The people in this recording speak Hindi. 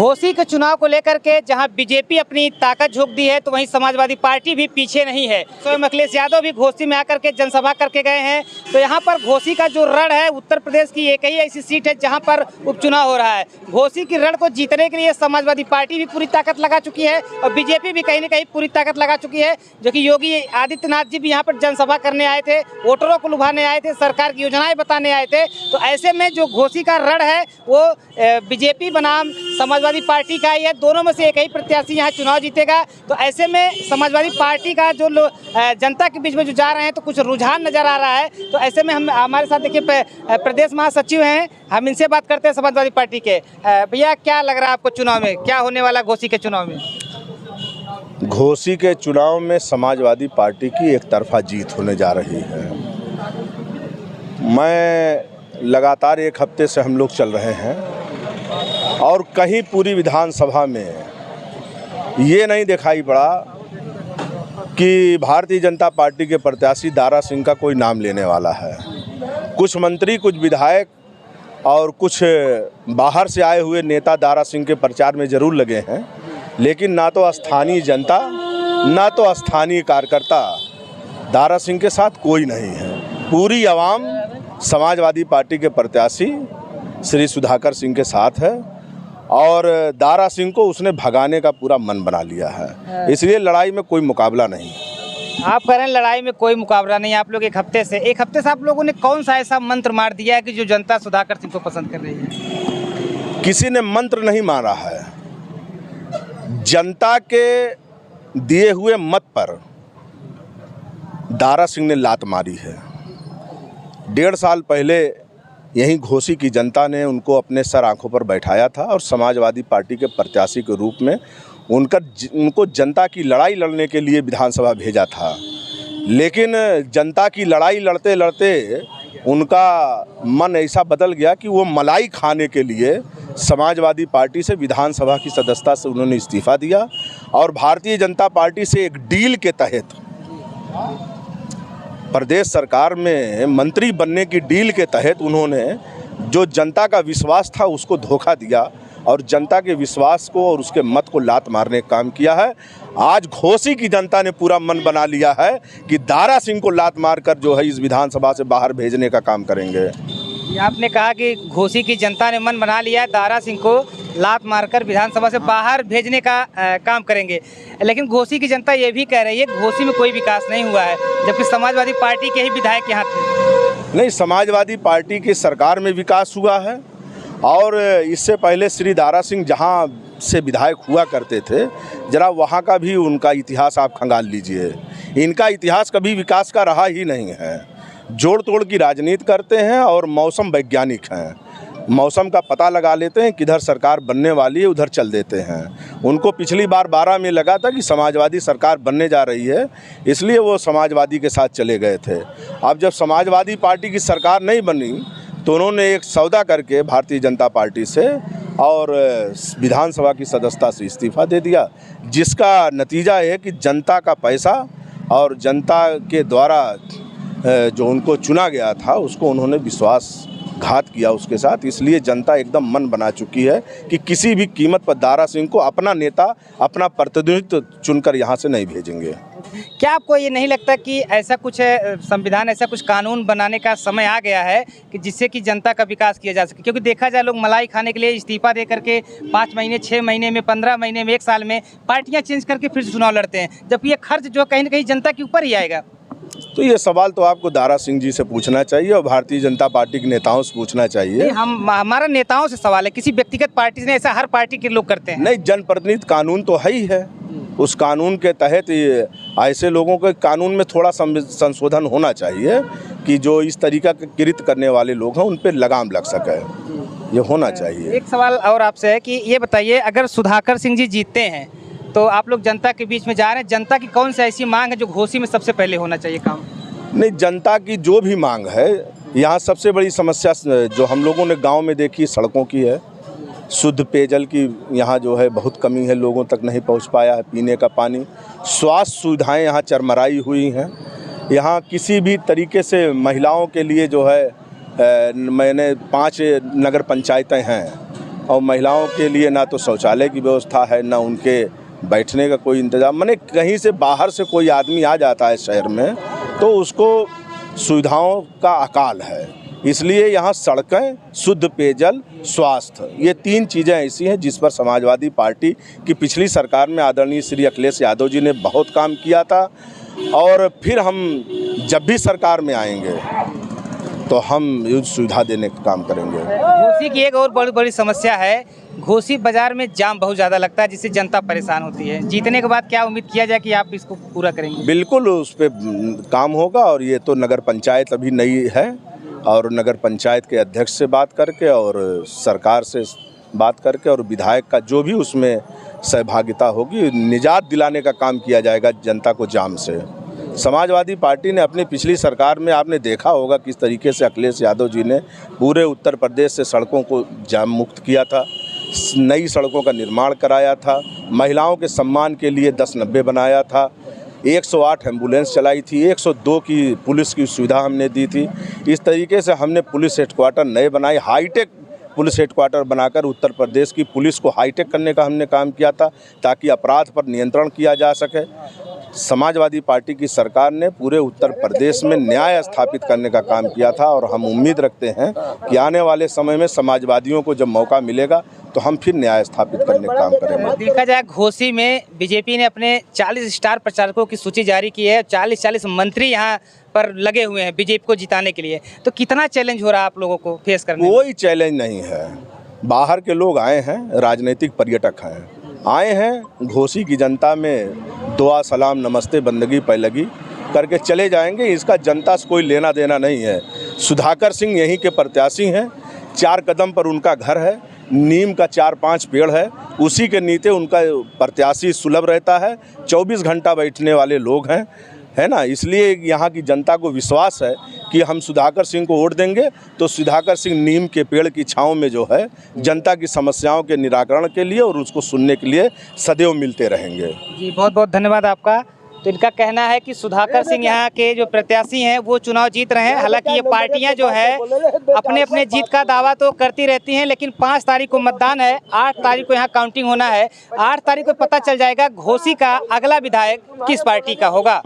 घोसी के चुनाव को लेकर के जहां बीजेपी अपनी ताकत झोंक दी है, तो वहीं समाजवादी पार्टी भी पीछे नहीं है। स्वयं अखिलेश यादव भी घोसी में आकर के जनसभा करके गए हैं। तो यहां पर घोसी का जो रण है, उत्तर प्रदेश की एक ही ऐसी सीट है जहां पर उपचुनाव हो रहा है। घोसी की रण को जीतने के लिए समाजवादी पार्टी भी पूरी ताकत लगा चुकी है और बीजेपी भी कहीं न कहीं पूरी ताकत लगा चुकी है। जो कि योगी आदित्यनाथ जी भी यहाँ पर जनसभा करने आए थे, वोटरों को लुभाने आए थे, सरकार की योजनाएं बताने आए थे। तो ऐसे में जो घोसी का रण है वो बीजेपी बनाम समाजवादी पार्टी का ही है। दोनों में से एक ही प्रत्याशी यहाँ चुनाव जीतेगा। तो ऐसे में समाजवादी पार्टी का जो जनता के बीच में जो जा रहे हैं, तो कुछ रुझान नजर आ रहा है। तो ऐसे में हम हमारे साथ देखिए प्रदेश महासचिव हैं, हम इनसे बात करते हैं समाजवादी पार्टी के। भैया, क्या लग रहा है आपको चुनाव में, क्या होने वाला घोसी के चुनाव में? घोसी के चुनाव में समाजवादी पार्टी की एक तरफा जीत होने जा रही है। मैं लगातार एक हफ्ते से हम लोग चल रहे हैं और कहीं पूरी विधानसभा में ये नहीं दिखाई पड़ा कि भारतीय जनता पार्टी के प्रत्याशी दारा सिंह का कोई नाम लेने वाला है। कुछ मंत्री, कुछ विधायक और कुछ बाहर से आए हुए नेता दारा सिंह के प्रचार में ज़रूर लगे हैं, लेकिन ना तो स्थानीय जनता ना तो स्थानीय कार्यकर्ता दारा सिंह के साथ कोई नहीं है। पूरी आवाम समाजवादी पार्टी के प्रत्याशी श्री सुधाकर सिंह के साथ है और दारा सिंह को उसने भगाने का पूरा मन बना लिया है। इसलिए लड़ाई में कोई मुकाबला नहीं। आप कह रहे हैं लड़ाई में कोई मुकाबला नहीं। आप लोग एक हफ्ते से आप लोगों ने कौन सा ऐसा मंत्र मार दिया है कि जो जनता सुधाकर सिंह को पसंद कर रही है? किसी ने मंत्र नहीं मारा है। जनता के दिए हुए मत पर दारा सिंह ने लात मारी है। 1.5 साल पहले यहीं घोसी की जनता ने उनको अपने सर आंखों पर बैठाया था और समाजवादी पार्टी के प्रत्याशी के रूप में उनको जनता की लड़ाई लड़ने के लिए विधानसभा भेजा था। लेकिन जनता की लड़ाई लड़ते लड़ते उनका मन ऐसा बदल गया कि वो मलाई खाने के लिए समाजवादी पार्टी से विधानसभा की सदस्यता से उन्होंने इस्तीफा दिया और भारतीय जनता पार्टी से एक डील के तहत प्रदेश सरकार में मंत्री बनने की डील के तहत उन्होंने जो जनता का विश्वास था उसको धोखा दिया और जनता के विश्वास को और उसके मत को लात मारने का काम किया है। आज घोसी की जनता ने पूरा मन बना लिया है कि दारा सिंह को लात मारकर जो है इस विधानसभा से बाहर भेजने का काम करेंगे। आपने कहा कि घोसी की जनता ने मन बना लिया है, दारा सिंह को लात मारकर विधानसभा से बाहर भेजने का काम करेंगे। लेकिन घोसी की जनता ये भी कह रही है घोसी में कोई विकास नहीं हुआ है, जबकि समाजवादी पार्टी के ही विधायक यहाँ थे। नहीं, समाजवादी पार्टी की सरकार में विकास हुआ है और इससे पहले श्री दारा सिंह जहाँ से विधायक हुआ करते थे, जरा वहाँ का भी उनका इतिहास आप खंगाल लीजिए। इनका इतिहास कभी विकास का रहा ही नहीं है। जोड़ तोड़ की राजनीति करते हैं और मौसम वैज्ञानिक हैं। मौसम का पता लगा लेते हैं, किधर सरकार बनने वाली है उधर चल देते हैं। उनको पिछली बार 12 में लगा था कि समाजवादी सरकार बनने जा रही है, इसलिए वो समाजवादी के साथ चले गए थे। अब जब समाजवादी पार्टी की सरकार नहीं बनी तो उन्होंने एक सौदा करके भारतीय जनता पार्टी से और विधानसभा की सदस्यता से इस्तीफा दे दिया, जिसका नतीजा है कि जनता का पैसा और जनता के द्वारा जो उनको चुना गया था उसको उन्होंने विश्वासघात किया उसके साथ। इसलिए जनता एकदम मन बना चुकी है कि किसी भी कीमत पर दारा सिंह को अपना नेता, अपना प्रतिनिधित्व चुनकर यहाँ से नहीं भेजेंगे। क्या आपको ये नहीं लगता कि ऐसा कुछ संविधान, ऐसा कुछ कानून बनाने का समय आ गया है कि जिससे कि जनता का विकास किया जा सके? क्योंकि देखा जाए लोग मलाई खाने के लिए इस्तीफा दे करके 5 महीने, 6 महीने में, 15 महीने में, 1 साल में पार्टियां चेंज करके फिर से चुनाव लड़ते हैं, जबकि ये खर्च जो कहीं ना कहीं जनता के ऊपर ही आएगा। तो ये सवाल तो आपको दारा सिंह जी से पूछना चाहिए और भारतीय जनता पार्टी के नेताओं से पूछना चाहिए। हमारा नेताओं से सवाल है, किसी व्यक्तिगत पार्टी से, ऐसा हर पार्टी के लोग करते हैं। नहीं, जनप्रतिनिधि कानून तो है ही है। उस कानून के तहत ऐसे लोगों के कानून में थोड़ा संशोधन होना चाहिए कि जो इस तरीका के कृत्य करने वाले लोग हैं उन पर लगाम लग सके, ये होना चाहिए। एक सवाल और आपसे है कि ये बताइए, अगर सुधाकर सिंह जी जीतते हैं तो आप लोग जनता के बीच में जा रहे हैं, जनता की कौन सी ऐसी मांग है जो घोसी में सबसे पहले होना चाहिए काम? नहीं, जनता की जो भी मांग है, यहाँ सबसे बड़ी समस्या जो हम लोगों ने गांव में देखी सड़कों की है। शुद्ध पेयजल की यहाँ जो है बहुत कमी है, लोगों तक नहीं पहुँच पाया है पीने का पानी। स्वास्थ्य सुविधाएं यहाँ चरमराई हुई हैं। यहाँ किसी भी तरीके से महिलाओं के लिए जो है मैंने 5 नगर पंचायतें हैं और महिलाओं के लिए ना तो शौचालय की व्यवस्था है, ना उनके बैठने का कोई इंतज़ाम। माने कहीं से बाहर से कोई आदमी आ जाता है शहर में तो उसको सुविधाओं का अकाल है। इसलिए यहाँ सड़कें, शुद्ध पेयजल, स्वास्थ्य, ये 3 चीज़ें ऐसी हैं जिस पर समाजवादी पार्टी की पिछली सरकार में आदरणीय श्री अखिलेश यादव जी ने बहुत काम किया था। और फिर हम जब भी सरकार में आएंगे तो हम ये सुविधा देने का काम करेंगे। घोसी की एक और बड़ी समस्या है, घोसी बाजार में जाम बहुत ज़्यादा लगता है जिससे जनता परेशान होती है। जीतने के बाद क्या उम्मीद किया जाए कि आप इसको पूरा करेंगे? बिल्कुल उस पर काम होगा। और ये तो नगर पंचायत अभी नई है और नगर पंचायत के अध्यक्ष से बात करके और सरकार से बात करके और विधायक का जो भी उसमें सहभागिता होगी, निजात दिलाने का काम किया जाएगा जनता को जाम से। समाजवादी पार्टी ने अपनी पिछली सरकार में आपने देखा होगा किस तरीके से अखिलेश यादव जी ने पूरे उत्तर प्रदेश से सड़कों को जाम मुक्त किया था, नई सड़कों का निर्माण कराया था, महिलाओं के सम्मान के लिए 1090 बनाया था, 108 एम्बुलेंस चलाई थी, 102 की पुलिस की सुविधा हमने दी थी। इस तरीके से हमने पुलिस हेडक्वार्टर नए बनाए, हाईटेक पुलिस हेडक्वार्टर बनाकर उत्तर प्रदेश की पुलिस को हाईटेक करने का हमने काम किया था ताकि अपराध पर नियंत्रण किया जा सके। समाजवादी पार्टी की सरकार ने पूरे उत्तर प्रदेश में न्याय स्थापित करने का काम किया था और हम उम्मीद रखते हैं कि आने वाले समय में समाजवादियों को जब मौका मिलेगा तो हम फिर न्याय स्थापित करने का काम करेंगे। देखा जाए घोसी में बीजेपी ने अपने 40 स्टार प्रचारकों की सूची जारी की है, 40 मंत्री यहाँ पर लगे हुए हैं बीजेपी को जिताने के लिए। तो कितना चैलेंज हो रहा है आप लोगों को फेस करने? कोई चैलेंज नहीं है। बाहर के लोग आए हैं, राजनीतिक पर्यटक हैं, आए हैं घोसी की जनता में दुआ सलाम नमस्ते बंदगी पैलगी करके चले जाएंगे। इसका जनता से कोई लेना देना नहीं है। सुधाकर सिंह यहीं के प्रत्याशी हैं, 4 कदम पर उनका घर है, नीम का 4-5 पेड़ है, उसी के नीचे उनका प्रत्याशी सुलभ रहता है, 24 घंटा बैठने वाले लोग हैं, है ना। इसलिए यहाँ की जनता को विश्वास है कि हम सुधाकर सिंह को वोट देंगे तो सुधाकर सिंह नीम के पेड़ की छांव में जो है जनता की समस्याओं के निराकरण के लिए और उसको सुनने के लिए सदैव मिलते रहेंगे। जी बहुत बहुत धन्यवाद आपका। तो इनका कहना है कि सुधाकर सिंह यहाँ के जो प्रत्याशी हैं वो चुनाव जीत रहे हैं। हालांकि ये पार्टियां जो है अपने अपने जीत का दावा तो करती रहती हैं, लेकिन 5 तारीख को मतदान है, 8 तारीख को यहाँ काउंटिंग होना है। 8 तारीख को पता चल जाएगा घोसी का अगला विधायक किस पार्टी का होगा।